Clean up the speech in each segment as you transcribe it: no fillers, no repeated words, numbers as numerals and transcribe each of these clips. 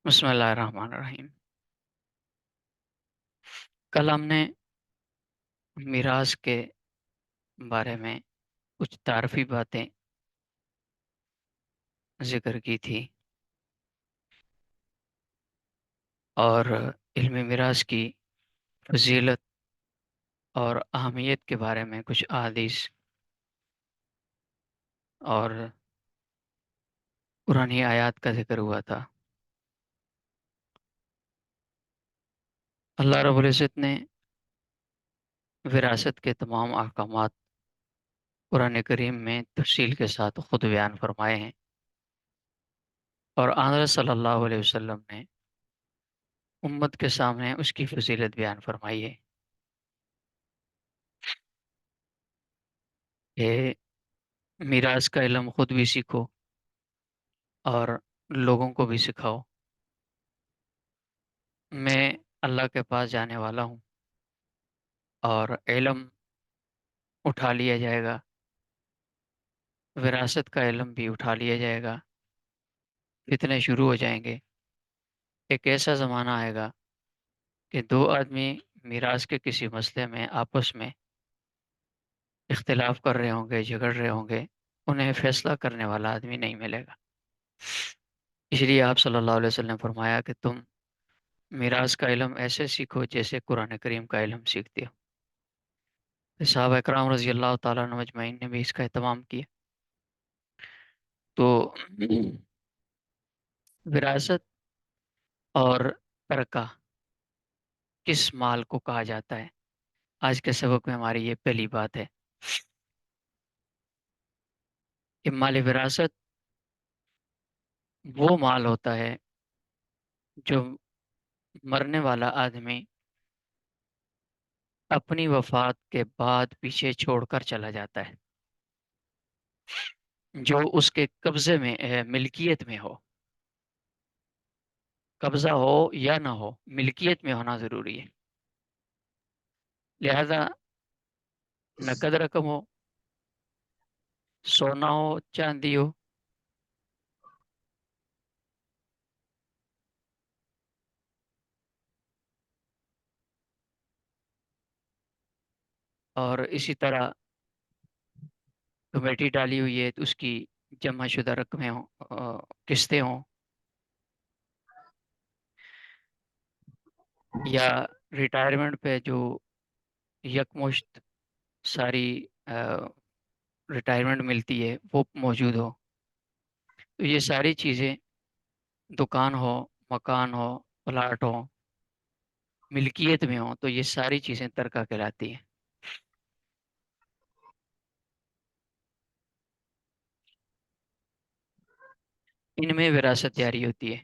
بسم اللہ الرحمن الرحیم۔ کل ہم نے میراث کے بارے میں کچھ تعارفی باتیں ذکر کی تھی اور علم میراث کی فضیلت اور اہمیت کے بارے میں کچھ احادیث اور قرآنی آیات کا ذکر ہوا تھا۔ اللہ رب العزت نے وراثت کے تمام احکامات قرآن کریم میں تفصیل کے ساتھ خود بیان فرمائے ہیں، اور آن صلی اللہ علیہ وسلم نے امت کے سامنے اس کی فضیلت بیان فرمائی ہے کہ میراث کا علم خود بھی سیکھو اور لوگوں کو بھی سکھاؤ۔ میں اللہ کے پاس جانے والا ہوں اور علم اٹھا لیا جائے گا، وراثت کا علم بھی اٹھا لیا جائے گا، فتنے شروع ہو جائیں گے۔ ایک ایسا زمانہ آئے گا کہ دو آدمی میراث کے کسی مسئلے میں آپس میں اختلاف کر رہے ہوں گے، جھگڑ رہے ہوں گے، انہیں فیصلہ کرنے والا آدمی نہیں ملے گا۔ اس لیے آپ صلی اللہ علیہ وسلم نے فرمایا کہ تم میراث کا علم ایسے سیکھو جیسے قرآن کریم کا علم سیکھتے ہو۔ صحابہ اکرام رضی اللہ تعالیٰ عنہ اجمعین نے بھی اس کا اہتمام کیا۔ تو وراثت اور ترکہ کس مال کو کہا جاتا ہے؟ آج کے سبق میں ہماری یہ پہلی بات ہے کہ مال وراثت وہ مال ہوتا ہے جو مرنے والا آدمی اپنی وفات کے بعد پیچھے چھوڑ کر چلا جاتا ہے، جو اس کے قبضے میں ملکیت میں ہو۔ قبضہ ہو یا نہ ہو، ملکیت میں ہونا ضروری ہے۔ لہذا نقد رقم ہو، سونا ہو، چاندی ہو، اور اسی طرح کمیٹی ڈالی ہوئی ہے تو اس کی جمع شدہ رقمیں ہوں، قسطیں ہوں، یا ریٹائرمنٹ پہ جو یکمشت ساری ریٹائرمنٹ ملتی ہے وہ موجود ہو، تو یہ ساری چیزیں، دکان ہو، مکان ہو، پلاٹ ہو، ملکیت میں ہو، تو یہ ساری چیزیں ترکہ کہلاتی ہیں۔ ان میں وراثت جاری ہوتی ہے۔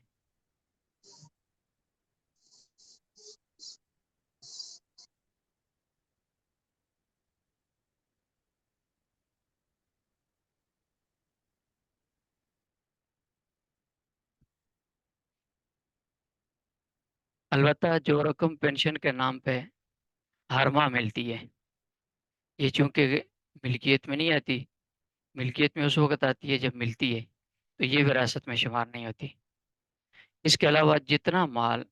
البتہ جو رقم پینشن کے نام پہ ہر ماہ ملتی ہے، یہ چونکہ ملکیت میں نہیں آتی، ملکیت میں اس وقت آتی ہے جب ملتی ہے، تو یہ وراثت میں شمار نہیں ہوتی۔ اس کے علاوہ جتنا مال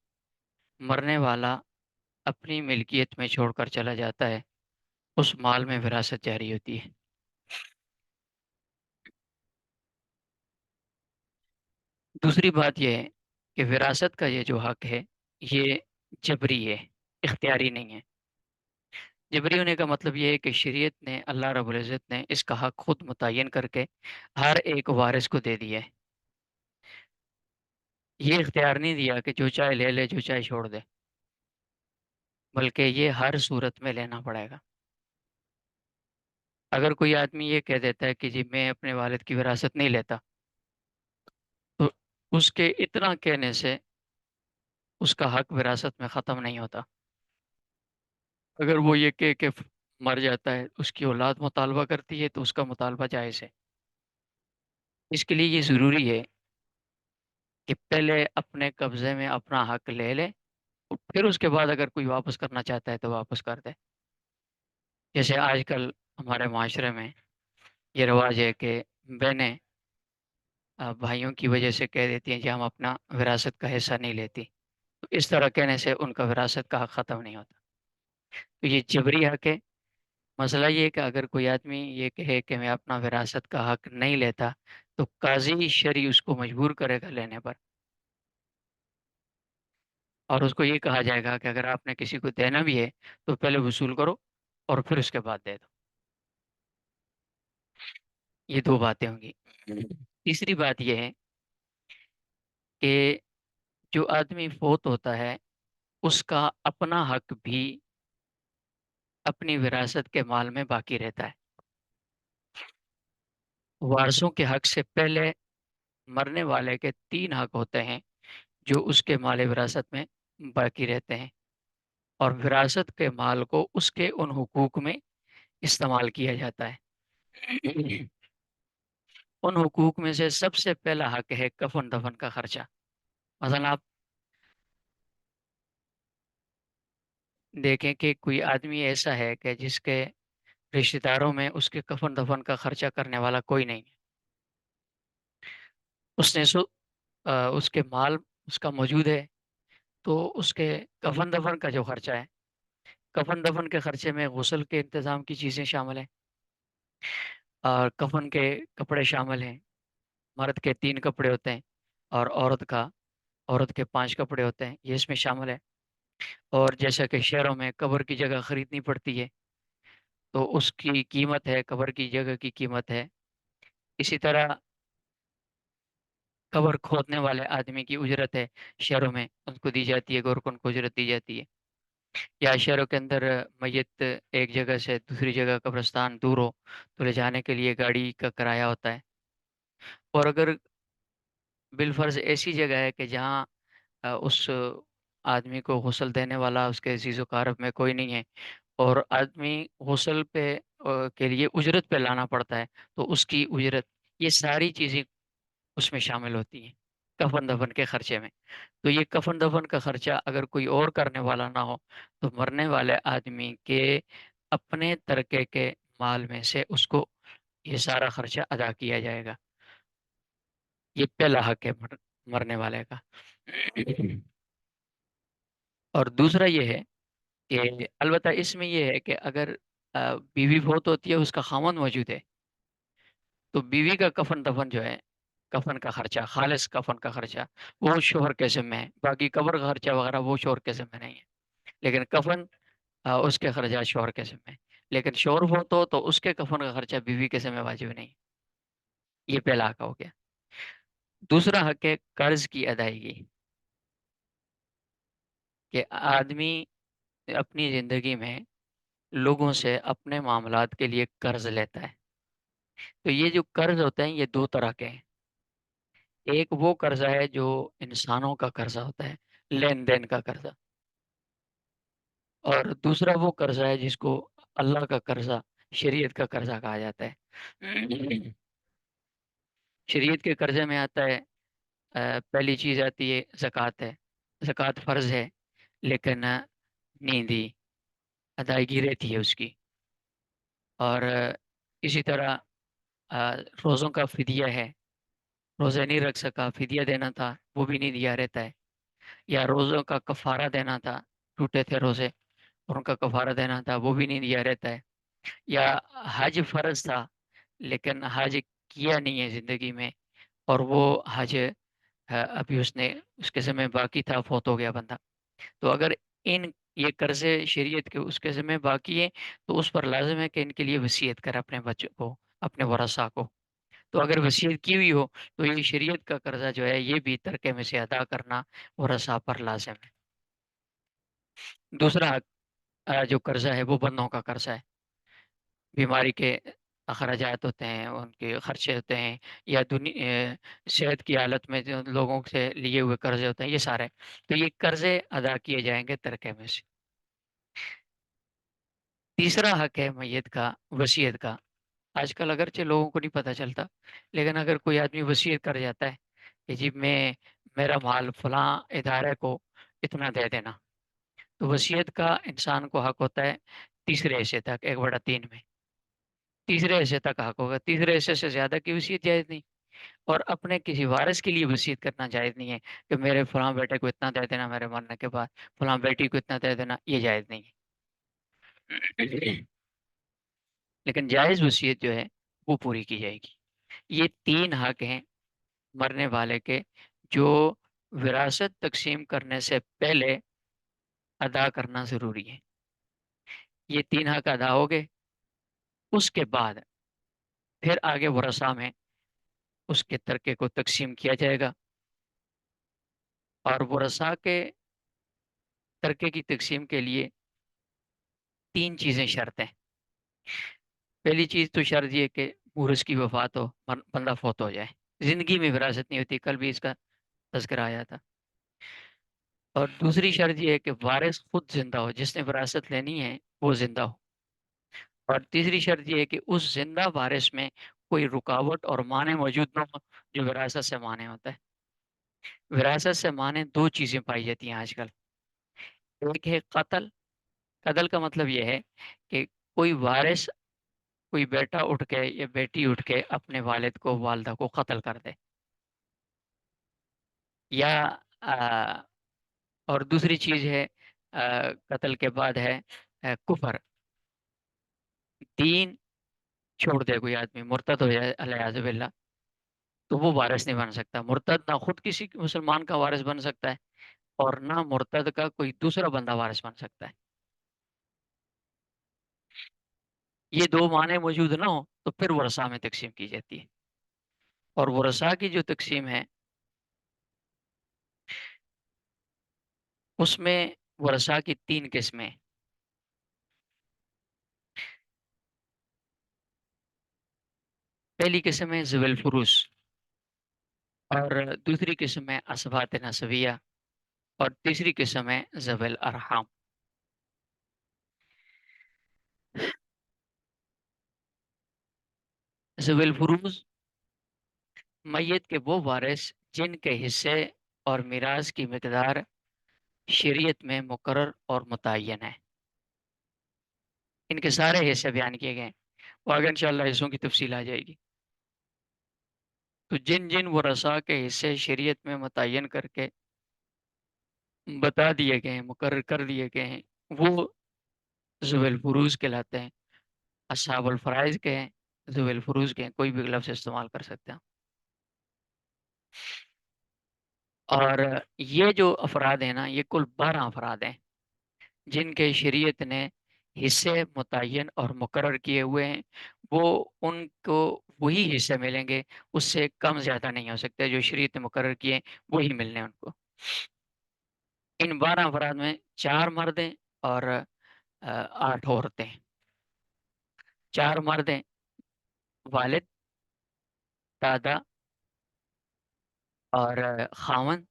مرنے والا اپنی ملکیت میں چھوڑ کر چلا جاتا ہے، اس مال میں وراثت جاری ہوتی ہے۔ دوسری بات یہ ہے کہ وراثت کا یہ جو حق ہے، یہ جبری ہے، اختیاری نہیں ہے۔ جبری ہونے کا مطلب یہ ہے کہ شریعت نے، اللہ رب العزت نے اس کا حق خود متعین کر کے ہر ایک وارث کو دے دیا ہے۔ یہ اختیار نہیں دیا کہ جو چاہے لے لے، جو چاہے چھوڑ دے، بلکہ یہ ہر صورت میں لینا پڑے گا۔ اگر کوئی آدمی یہ کہہ دیتا ہے کہ جی میں اپنے والد کی وراثت نہیں لیتا، تو اس کے اتنا کہنے سے اس کا حق وراثت میں ختم نہیں ہوتا۔ اگر وہ یہ کہہ کہ مر جاتا ہے، اس کی اولاد مطالبہ کرتی ہے، تو اس کا مطالبہ جائز ہے۔ اس کے لیے یہ ضروری ہے کہ پہلے اپنے قبضے میں اپنا حق لے لے، پھر اس کے بعد اگر کوئی واپس کرنا چاہتا ہے تو واپس کر دے۔ جیسے آج کل ہمارے معاشرے میں یہ رواج ہے کہ بہنیں بھائیوں کی وجہ سے کہہ دیتی ہیں کہ ہم اپنا وراثت کا حصہ نہیں لیتی، تو اس طرح کہنے سے ان کا وراثت کا حق ختم نہیں ہوتا. تو یہ جبری حق ہے. مسئلہ یہ ہے کہ اگر کوئی آدمی یہ کہے کہ میں اپنا وراثت کا حق نہیں لیتا، تو قاضی شرعی اس کو مجبور کرے گا لینے پر، اور اس کو یہ کہا جائے گا کہ اگر آپ نے کسی کو دینا بھی ہے تو پہلے وصول کرو اور پھر اس کے بعد دے دو. یہ دو باتیں ہوں گی. تیسری بات یہ ہے کہ جو آدمی فوت ہوتا ہے اس کا اپنا حق بھی اپنی وراثت کے مال میں باقی رہتا ہے. وارثوں کے حق سے پہلے مرنے والے کے تین حق ہوتے ہیں جو اس کے مال وراثت میں باقی رہتے ہیں، اور وراثت کے مال کو اس کے ان حقوق میں استعمال کیا جاتا ہے. ان حقوق میں سے سب سے پہلا حق ہے کفن دفن کا خرچہ. مثلا آپ دیکھیں کہ کوئی آدمی ایسا ہے کہ جس کے رشتہ داروں میں اس کے کفن دفن کا خرچہ کرنے والا کوئی نہیں ہے. اس نے اس کے مال اس کا موجود ہے، تو اس کے کفن دفن کا جو خرچہ ہے، کفن دفن کے خرچے میں غسل کے انتظام کی چیزیں شامل ہیں، اور کفن کے کپڑے شامل ہیں. مرد کے 3 کپڑے ہوتے ہیں اور عورت کے 5 کپڑے ہوتے ہیں، یہ اس میں شامل ہے. اور جیسا کہ شہروں میں قبر کی جگہ خریدنی پڑتی ہے تو اس کی قیمت ہے، قبر کی جگہ کی قیمت ہے. اسی طرح قبر کھودنے والے آدمی کی اجرت ہے، شہروں میں ان کو دی جاتی ہے، گورکن کو اجرت دی جاتی ہے. یا شہروں کے اندر میت ایک جگہ سے دوسری جگہ قبرستان دور ہو تو لے جانے کے لیے گاڑی کا کرایہ ہوتا ہے. اور اگر بالفرض ایسی جگہ ہے کہ جہاں اس آدمی کو غسل دینے والا اس کے عزیز و اقارب میں کوئی نہیں ہے، اور آدمی غسل پہ کے لیے اجرت پہ لانا پڑتا ہے، تو اس کی اجرت، یہ ساری چیزیں اس میں شامل ہوتی ہیں کفن دفن کے خرچے میں. تو یہ کفن دفن کا خرچہ اگر کوئی اور کرنے والا نہ ہو تو مرنے والے آدمی کے اپنے ترکے کے مال میں سے اس کو یہ سارا خرچہ ادا کیا جائے گا. یہ پہلا حق ہے مرنے والے کا. اور دوسرا یہ ہے کہ البتہ اس میں یہ ہے کہ اگر بیوی فوت ہوتی ہے، اس کا خامند موجود ہے، تو بیوی کا کفن دفن جو ہے، کفن کا خرچہ، خالص کفن کا خرچہ، وہ شوہر کے ذمہ ہے. باقی قبر کا خرچہ وغیرہ وہ شوہر کے ذمہ نہیں ہے، لیکن کفن اس کے خرچات شوہر کے ذمہ ہے. لیکن شوہر فوت ہو تو اس کے کفن کا خرچہ بیوی کے ذمہ واجب نہیں. یہ پہلا حق ہو گیا. دوسرا حق ہے قرض کی ادائیگی، کہ آدمی اپنی زندگی میں لوگوں سے اپنے معاملات کے لیے قرض لیتا ہے. تو یہ جو قرض ہوتے ہیں یہ دو طرح کے ہیں. ایک وہ قرضہ ہے جو انسانوں کا قرضہ ہوتا ہے، لین دین کا قرضہ. اور دوسرا وہ قرضہ ہے جس کو اللہ کا قرضہ، شریعت کا قرضہ کہا جاتا ہے. شریعت کے قرضے میں آتا ہے، پہلی چیز آتی ہے زکوٰۃ ہے. زکوٰۃ فرض ہے لیکن نہیں دی، ادائیگی رہتی ہے اس کی. اور اسی طرح روزوں کا فدیہ ہے، روزے نہیں رکھ سکا، فدیہ دینا تھا، وہ بھی نہیں دیا رہتا ہے. یا روزوں کا کفارہ دینا تھا، ٹوٹے تھے روزے اور ان کا کفارہ دینا تھا، وہ بھی نہیں دیا رہتا ہے. یا حج فرض تھا لیکن حج کیا نہیں ہے زندگی میں، اور وہ حج ابھی اس کے ذمہ باقی تھا، فوت ہو گیا بندہ. تو اگر ان یہ قرضے شریعت کے اس کے ذمہ باقی ہے تو اس پر لازم ہے کہ ان کے لیے وصیت کرے اپنے بچوں کو، اپنے ورثاء کو. تو اگر وصیت کی ہوئی ہو تو یہ شریعت کا قرضہ جو ہے یہ بھی ترکے میں سے ادا کرنا ورثاء پر لازم ہے. دوسرا جو قرضہ ہے وہ بندوں کا قرضہ ہے. بیماری کے اخراجات ہوتے ہیں، ان کے خرچے ہوتے ہیں، یا صحت کی حالت میں جو لوگوں سے لیے ہوئے قرضے ہوتے ہیں، یہ سارے، تو یہ قرضے ادا کیے جائیں گے ترکے میں سے. تیسرا حق ہے میت کا، وصیت کا. آج کل اگرچہ لوگوں کو نہیں پتہ چلتا، لیکن اگر کوئی آدمی وصیت کر جاتا ہے کہ جی میرا مال فلاں ادارے کو اتنا دے دینا، تو وصیت کا انسان کو حق ہوتا ہے تیسرے حصے تک، 1/3 میں. تیسرے حصے تک حق ہوگا، تیسرے حصے سے زیادہ کی وصیت جائز نہیں. اور اپنے کسی وارث کے لیے وصیت کرنا جائز نہیں ہے کہ میرے فلاں بیٹے کو اتنا دے دینا میرے مرنے کے بعد، فلاں بیٹی کو اتنا دے دینا، یہ جائز نہیں ہے۔ لیکن جائز وصیت جو ہے وہ پوری کی جائے گی۔ یہ تین حق ہیں مرنے والے کے جو وراثت تقسیم کرنے سے پہلے ادا کرنا ضروری ہے۔ یہ تین حق ادا ہو گئے، اس کے بعد پھر آگے ورثہ میں اس کے ترکے کو تقسیم کیا جائے گا، اور ورثہ کے ترکے کی تقسیم کے لیے تین چیزیں شرط ہیں۔ پہلی چیز تو شرط یہ کہ مورث کی وفات ہو، بندہ فوت ہو جائے، زندگی میں وراثت نہیں ہوتی، کل بھی اس کا تذکرہ آیا تھا۔ اور دوسری شرط یہ ہے کہ وارث خود زندہ ہو، جس نے وراثت لینی ہے وہ زندہ ہو۔ اور تیسری شرط یہ ہے کہ اس زندہ وارث میں کوئی رکاوٹ اور مانع موجود نہ ہو جو وراثت سے مانع ہوتا ہے۔ وراثت سے مانع دو چیزیں پائی جاتی ہیں آج کل، ایک ہے قتل۔ قتل کا مطلب یہ ہے کہ کوئی وارث، کوئی بیٹا اٹھ کے یا بیٹی اٹھ کے اپنے والد کو، والدہ کو قتل کر دے، یا اور دوسری چیز ہے قتل کے بعد ہے کفر، دین چھوڑ دے کوئی آدمی، مرتد ہو جائے الیاذ باللہ، تو وہ وارث نہیں بن سکتا۔ مرتد نہ خود کسی مسلمان کا وارث بن سکتا ہے، اور نہ مرتد کا کوئی دوسرا بندہ وارث بن سکتا ہے۔ یہ دو معنی موجود نہ ہو تو پھر ورثہ میں تقسیم کی جاتی ہے۔ اور ورثہ کی جو تقسیم ہے اس میں ورثہ کی تین قسمیں، پہلی قسم ہے ذوی الفروز، اور دوسری قسم ہے اسبات نسبیہ، اور تیسری قسم ہے ذوی الارحام۔ ذوی الفروز میت کے وہ وارث جن کے حصے اور میراث کی مقدار شریعت میں مقرر اور متعین ہے۔ ان کے سارے حصے بیان کیے گئے ہیں، وہ آگے انشاءاللہ حصوں کی تفصیل آ جائے گی۔ تو جن جن ورثاء کے حصے شریعت میں متعین کر کے بتا دیے گئے ہیں، مقرر کر دیے گئے ہیں، وہ ذوی الفروز کہلاتے ہیں۔ اصحاب الفرائض کے ہیں، ذوی الفروز کے ہیں، کوئی بھی لفظ استعمال کر سکتے ہیں۔ اور یہ جو افراد ہیں نا، یہ کل 12 افراد ہیں جن کے شریعت نے حصے متعین اور مقرر کیے ہوئے ہیں۔ وہ ان کو وہی حصے ملیں گے، اس سے کم زیادہ نہیں ہو سکتے، جو شریعت نے مقرر کیے ہیں وہی ملنے ہیں ان کو۔ ان 12 افراد میں 4 مرد ہیں اور 8 عورتیں ہیں۔ 4 مرد ہیں، والد، دادا اور خاوند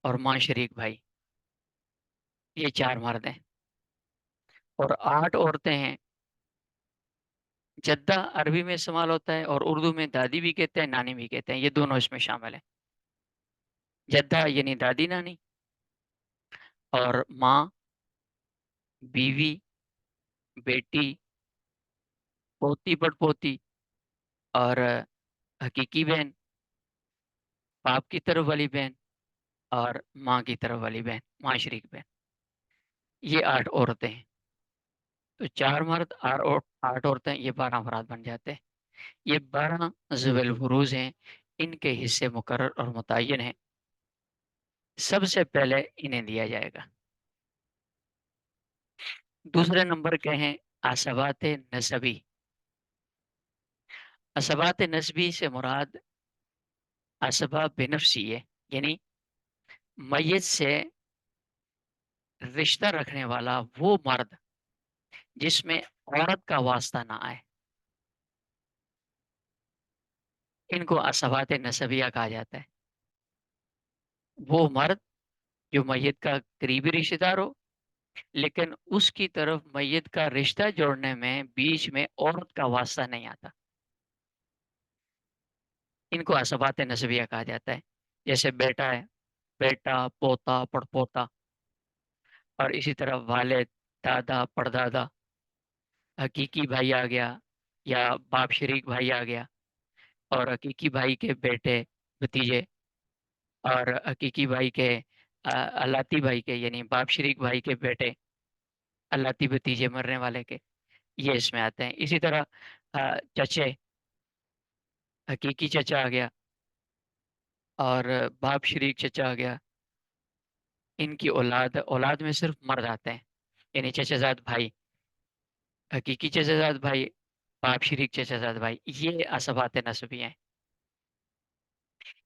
اور ماں شریک بھائی، یہ 4 مرد ہیں۔ اور 8 عورتیں ہیں۔ جدہ عربی میں استعمال ہوتا ہے، اور اردو میں دادی بھی کہتے ہیں، نانی بھی کہتے ہیں، یہ دونوں اس میں شامل ہیں۔ جدہ یعنی دادی نانی، اور ماں، بیوی، بیٹی، پوتی پڑ پوتی، اور حقیقی بہن، باپ کی طرف والی بہن، اور ماں کی طرف والی بہن، ماں شریک بہن، یہ 8 عورتیں ہیں۔ تو 4 مرد، 8 عورتیں، یہ 12 افراد بن جاتے ہیں۔ یہ 12 ذوی الفروز ہیں، ان کے حصے مقرر اور متعین ہیں، سب سے پہلے انہیں دیا جائے گا۔ دوسرے نمبر کے ہیں عصبات نسبی۔ عصبات نسبی سے مراد عصبہ بنفسی ہے، یعنی میت سے رشتہ رکھنے والا وہ مرد جس میں عورت کا واسطہ نہ آئے، ان کو عصبات نسبیہ کہا جاتا ہے۔ وہ مرد جو میت کا قریبی رشتہ دار ہو، لیکن اس کی طرف میت کا رشتہ جوڑنے میں بیچ میں عورت کا واسطہ نہیں آتا، ان کو عصبات نسبیہ کہا جاتا ہے۔ جیسے بیٹا ہے، بیٹا، پوتا، پڑپوتا، اور اسی طرح والد، دادا، پردادا، حقیقی بھائی آ گیا، یا باپ شریک بھائی آ گیا، اور حقیقی بھائی کے بیٹے بھتیجے، اور حقیقی بھائی کے الاتی بھائی کے یعنی باپ شریک بھائی کے بیٹے الاتی بھتیجے مرنے والے کے، یہ اس میں آتے ہیں. اسی طرح چچے، حقیقی چچا آ گیا اور باپ شریک چچا آ گیا. ان کی اولاد میں صرف مرد آتے ہیں، یعنی چچا زاد بھائی، حقیقی چچا زاد بھائی، باپ شریک چچا زاد بھائی، یہ عصبات نسبی ہیں.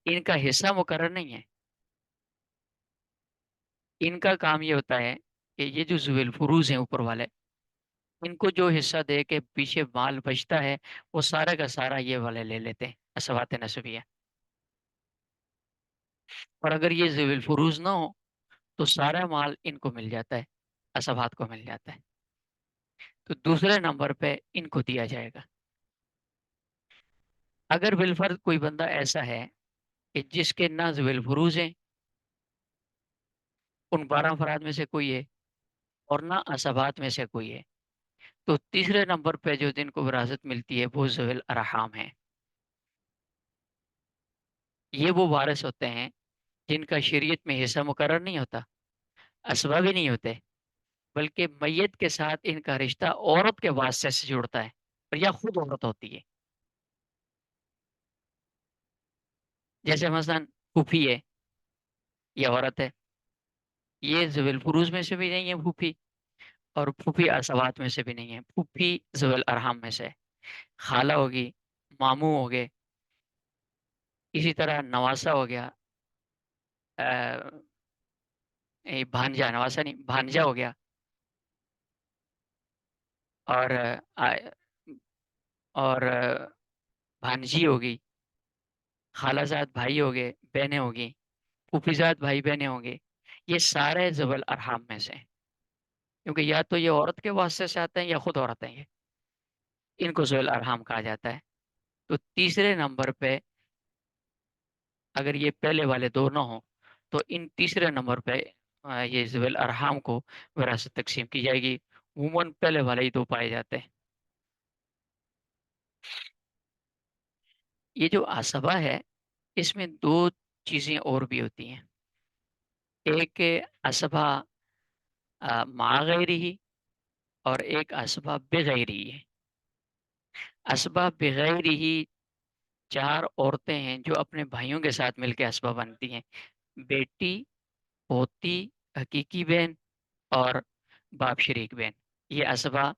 ان کا حصہ مقرر نہیں ہے. ان کا کام یہ ہوتا ہے کہ یہ جو ذوی الفروز ہیں اوپر والے، ان کو جو حصہ دے کے پیچھے مال بچتا ہے وہ سارا کا سارا یہ والے لے لیتے ہیں، عصبات نسبی ہیں. اور اگر یہ ذوی الفروز نہ ہو تو سارا مال ان کو مل جاتا ہے، عصبات کو مل جاتا ہے. تو دوسرے نمبر پہ ان کو دیا جائے گا. اگر بالفرض کوئی بندہ ایسا ہے کہ جس کے نہ ذوی الفروز ہیں، ان 12 افراد میں سے کوئی ہے، اور نہ عصبات میں سے کوئی ہے، تو تیسرے نمبر پہ جو جن کو وراثت ملتی ہے وہ ذوی الارحام ہیں. یہ وہ وارث ہوتے ہیں جن کا شریعت میں حصہ مقرر نہیں ہوتا، اسباب بھی نہیں ہوتے، بلکہ میت کے ساتھ ان کا رشتہ عورت کے واسطے سے جڑتا ہے، اور یا خود عورت ہوتی ہے. جیسے مثلا پھوپھی ہے، یہ عورت ہے، یہ ذوی الفروز میں سے بھی نہیں ہے پھوپھی، اور پھوپھی عصبات میں سے بھی نہیں ہے. پھوپھی ذوی الارحام میں سے ہے. خالہ ہوگی، ماموں ہو گئے، اسی طرح نواسا ہو گیا، بھانجا، نواسا نہیں بھانجا ہو گیا، اور اور بھانجی ہوگی، خالہ زاد بھائی ہو گئے، بہنیں ہوگی، پھوپھی زاد بھائی بہنیں ہوں گے. یہ سارے ذوی الارحام میں سے ہیں، کیونکہ یا تو یہ عورت کے واسطے سے آتے ہیں یا خود عورت ہیں. یہ ان کو ذوی الارحام کہا جاتا ہے. تو تیسرے نمبر پہ اگر یہ پہلے والے دو نہ ہوں تو ان تیسرے نمبر پہ یہ ذوی الارحام کو وراثت تقسیم کی جائے گی. عموماً پہلے والے ہی دو پائے جاتے ہیں. یہ جو عصبہ ہے اس میں دو چیزیں اور بھی ہوتی ہیں. ایک عصبہ مع غیری ہی، اور ایک عصبہ بغیر ہی ہے. عصبہ بغیر ہی چار عورتیں ہیں جو اپنے بھائیوں کے ساتھ مل کے عصبہ بنتی ہیں: بیٹی، پوتی، حقیقی بہن اور باپ شریک بہن. یہ عصبہ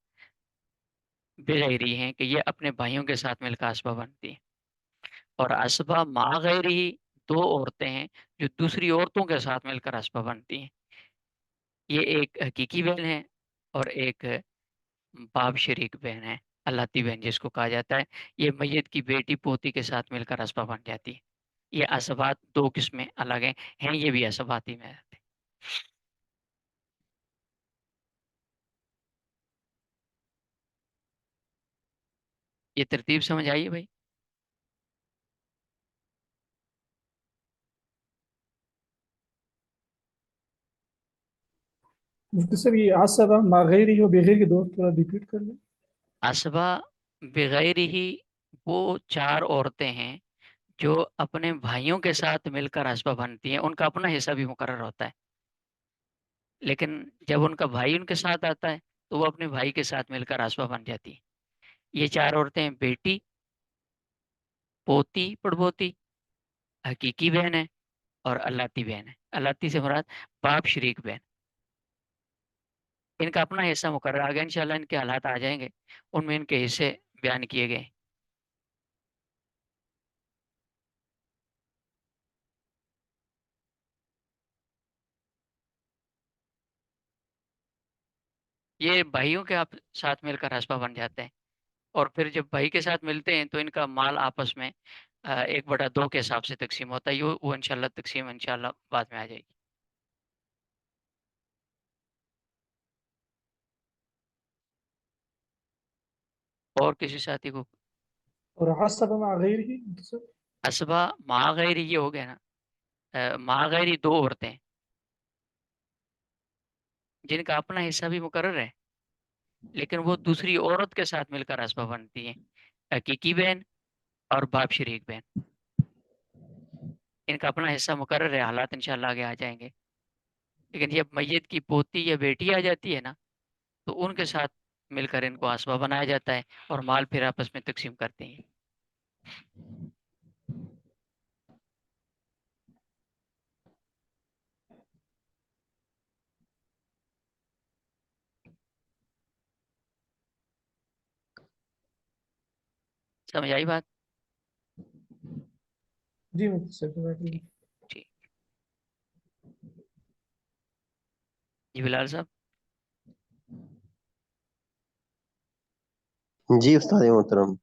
بغیر ہی ہیں کہ یہ اپنے بھائیوں کے ساتھ مل کر عصبہ بنتی ہیں. اور عصبہ مع غیر ہی دو عورتیں ہیں جو دوسری عورتوں کے ساتھ مل کر عصبہ بنتی ہیں. یہ ایک حقیقی بہن ہے اور ایک باپ شریک بہن ہے، اللہ بہن جس کو کہا جاتا ہے. یہ میت کی بیٹی پوتی کے ساتھ مل کر اسباب بن جاتی ہے. یہ اسبات دو قسمیں الگ ہیں یہ بھی اسبات ہی میں آتے ہیں. یہ ترتیب سمجھ آئیے بھائی؟ مفتی صاحب یہ عصبہ مع غیری ہو بغیر کے دوست تھوڑا ریپیٹ کر لیں. اسبا بغیر ہی وہ چار عورتیں ہیں جو اپنے بھائیوں کے ساتھ مل کر اسبا بنتی ہیں. ان کا اپنا حصہ بھی مقرر ہوتا ہے، لیکن جب ان کا بھائی ان کے ساتھ آتا ہے تو وہ اپنے بھائی کے ساتھ مل کر اسبا بن جاتی ہیں. یہ چار عورتیں ہیں: بیٹی، پوتی پڑپوتی، حقیقی بہن ہے اور اللہ بہن ہے. اللہ سے مراد باپ شریک بہن. ان کا اپنا حصہ مقرر آ گیا، انشاءاللہ ان کے حالات آ جائیں گے، ان میں ان کے حصے بیان کیے گئے. یہ بھائیوں کے آپ ساتھ مل کر حسبہ بن جاتے ہیں، اور پھر جب بھائی کے ساتھ ملتے ہیں تو ان کا مال آپس میں 1/2 کے حساب سے تقسیم ہوتا ہے. وہ انشاءاللہ تقسیم انشاءاللہ بعد میں آ جائے گی. اور کسی ساتھی کو اور عصبہ مع غیری مفتی صاحب. اسبا مع غیر یہ ہو گیا نا. مع غیر دو عورتیں جن کا اپنا حصہ بھی مقرر ہے، لیکن وہ دوسری عورت کے ساتھ مل کر اسبا بنتی ہیں: حقیقی بہن اور باپ شریک بہن، ان کا اپنا حصہ مقرر ہے، حالات انشاءاللہ آگے آ جائیں گے. لیکن جب میت کی پوتی یا بیٹی آ جاتی ہے نا، تو ان کے ساتھ مل کر ان کو آسبا بنایا جاتا ہے اور مال پھر آپس میں تقسیم کرتے ہیں. سمجھ آئی بات؟ جی مفتی صاحب جزاک اللہ. ٹھیک ٹھیک. جی بلال صاحب. جی استاد محترم.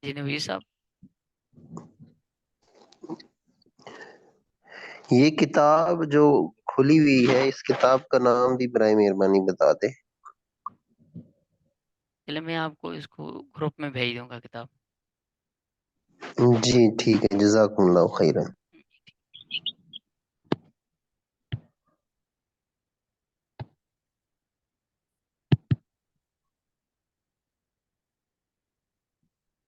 جی نویر صاحب. یہ کتاب جو کھلی ہوئی ہے، اس کتاب کا نام بھی برائے مہربانی بتا دیں. چلے میں آپ کو اس کو گروپ میں بھیج دوں گا کتاب. جی ٹھیک ہے، جزاکم اللہ خیرا.